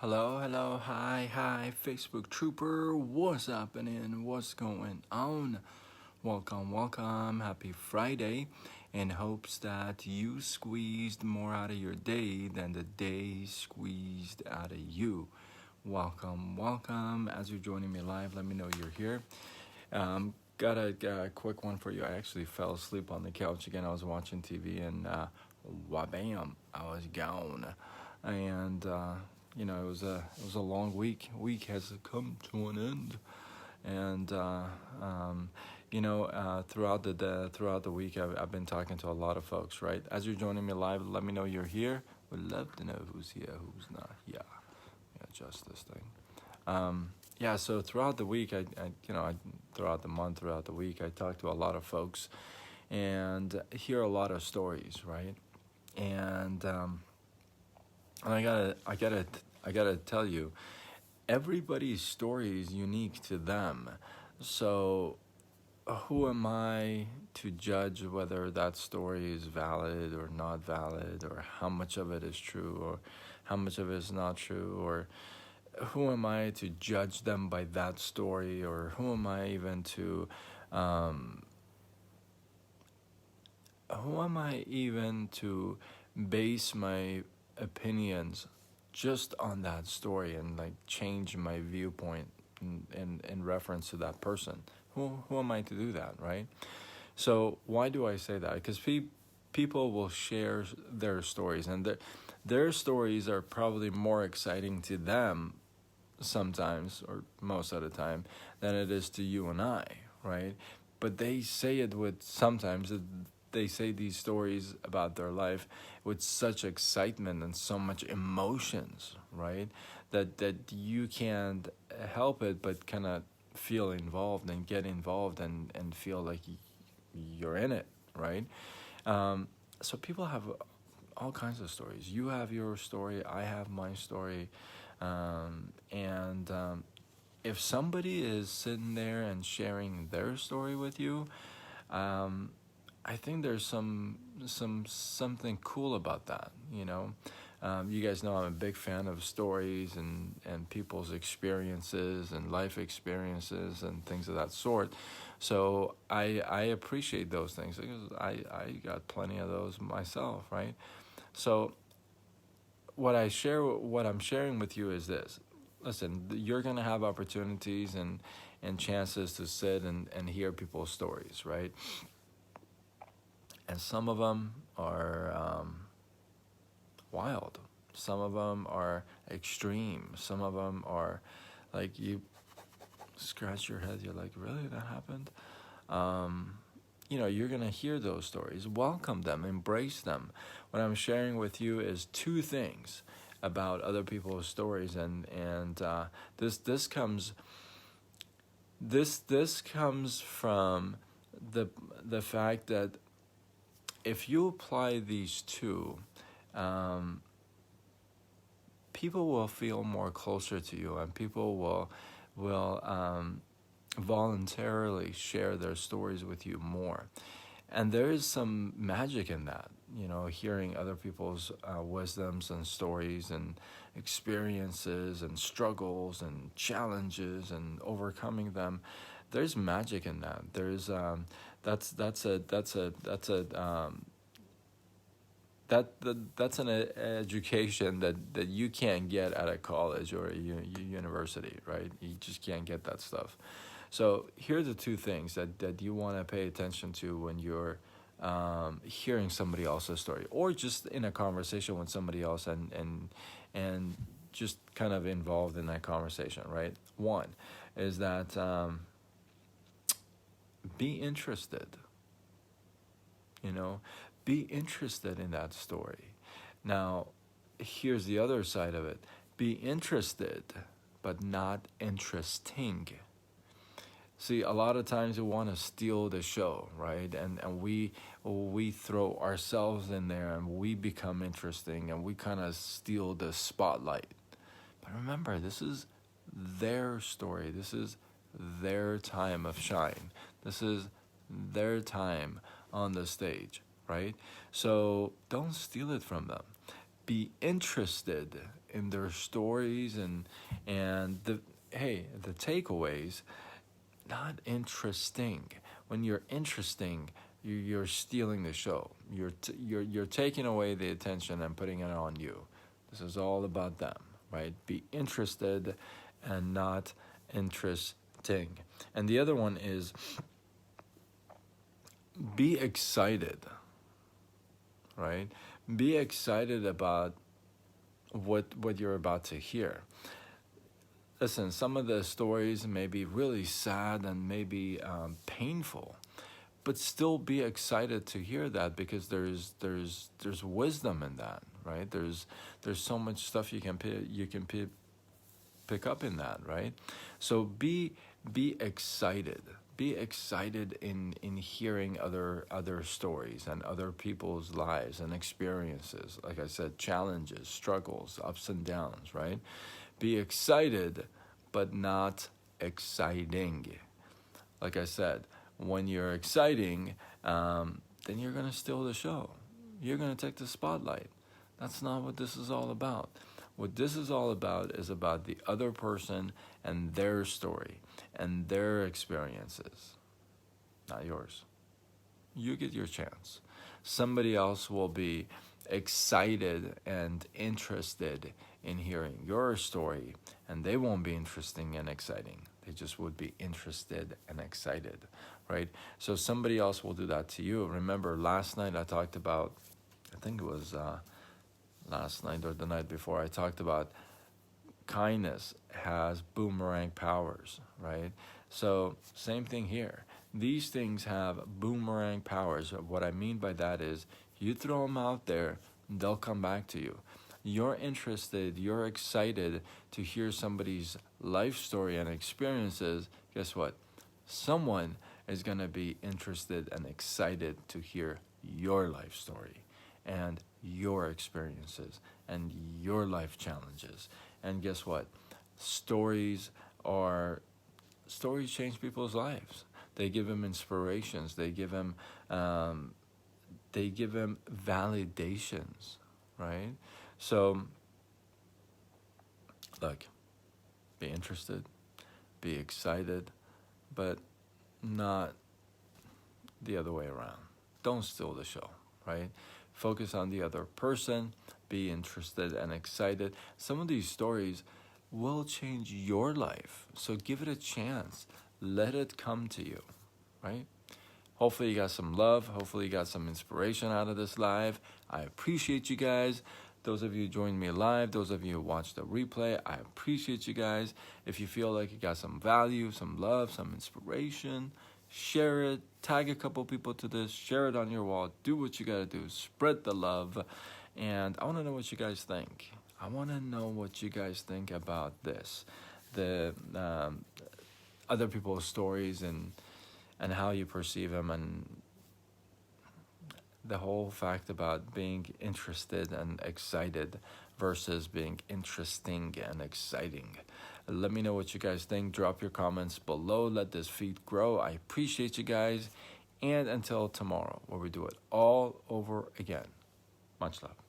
Hello, hello, hi, Facebook Trooper. What's happening? What's going on? Welcome. Happy Friday. In hopes that you squeezed more out of your day than the day squeezed out of you. Welcome. As you're joining me live, let me know you're here. Got a quick one for you. I actually fell asleep on the couch again. I was watching TV and wabam, I was gone. And it was a long week. Week has come to an end, and throughout the week, I've been talking to a lot of folks. Right, as you're joining me live, let me know you're here. Would love to know who's here, who's not. Yeah, adjust this thing. So throughout the week, throughout the month, throughout the week, I talk to a lot of folks, and hear a lot of stories. Right, and I gotta tell you, everybody's story is unique to them. So, who am I to judge whether that story is valid or not valid, or how much of it is true, or how much of it is not true, or who am I to judge them by that story, or who am I even to base my opinions just on that story and like change my viewpoint in reference to that person? Who am I to do that, right? So why do I say that? Because people will share their stories, and their stories are probably more exciting to them sometimes, or most of the time, than it is to you and I, right? But they say it with sometimes they say these stories about their life with such excitement and so much emotions, right? That you can't help it but kind of feel involved and get involved and feel like you're in it, right? So people have all kinds of stories. You have your story, I have my story, and if somebody is sitting there and sharing their story with you, I think there's something cool about that. You guys know I'm a big fan of stories and people's experiences and life experiences and things of that sort. So I appreciate those things because I got plenty of those myself, right? So what I'm sharing with you is this. Listen, you're gonna have opportunities and chances to sit and hear people's stories, right? And some of them are wild. Some of them are extreme. Some of them are like you scratch your head. You're like, really, that happened? You're gonna hear those stories. Welcome them, embrace them. What I'm sharing with you is two things about other people's stories, and this comes from the fact that if you apply these two, people will feel more closer to you, and people will voluntarily share their stories with you more. And there is some magic in that, hearing other people's wisdoms and stories and experiences and struggles and challenges and overcoming them. There's magic in that. There's that's an education that you can't get at a college or a university, right? You just can't get that stuff. So here are the two things that you want to pay attention to when you're hearing somebody else's story, or just in a conversation with somebody else and just kind of involved in that conversation, right? One is that be interested. Be interested in that story. Now, here's the other side of it. Be interested, but not interesting. See, a lot of times we want to steal the show, right? And we throw ourselves in there and we become interesting and we kind of steal the spotlight. But remember, this is their story. This is their time of shine. This is their time on the stage, right? So don't steal it from them. be interested in their stories and the takeaways. Not interesting. When you're interesting, you're stealing the show. You're taking away the attention and putting it on you. This is all about them, right? Be interested and not interesting. And the other one is be excited, right? Be excited about what you're about to hear. Listen, some of the stories may be really sad and maybe painful, but still be excited to hear that, because there's wisdom in that, right? There's so much stuff you can pick up in that, right? So be excited. Be excited in hearing other stories and other people's lives and experiences. Like I said, challenges, struggles, ups and downs, right? Be excited, but not exciting. Like I said, when you're exciting, then you're going to steal the show. You're going to take the spotlight. That's not what this is all about. What this is all about is about the other person and their story and their experiences, not yours. You get your chance. Somebody else will be excited and interested in hearing your story, and they won't be interesting and exciting. They just would be interested and excited, right? So somebody else will do that to you. Remember, last night I talked about, I think it was last night or the night before, I talked about kindness has boomerang powers, right? So same thing here. These things have boomerang powers. What I mean by that is you throw them out there, they'll come back to you. You're interested, you're excited to hear somebody's life story and experiences. Guess what? Someone is going to be interested and excited to hear your life story and your experiences and your life challenges. And guess what? Stories change people's lives. They give them inspirations. They give them validations, right? So, look, be interested, be excited, but not the other way around. Don't steal the show, right? Focus on the other person, be interested and excited. Some of these stories will change your life, so give it a chance. Let it come to you, right? Hopefully you got some love. Hopefully you got some inspiration out of this live. I appreciate you guys. Those of you who joined me live, those of you who watched the replay, I appreciate you guys. If you feel like you got some value, some love, some inspiration, share it, tag a couple people to this, share it on your wall, do what you got to do, spread the love. And I want to know what you guys think. I want to know what you guys think about this, the other people's stories and how you perceive them, and the whole fact about being interested and excited versus being interesting and exciting. Let me know what you guys think. Drop your comments below. Let this feed grow. I appreciate you guys. And until tomorrow, where we do it all over again. Much love.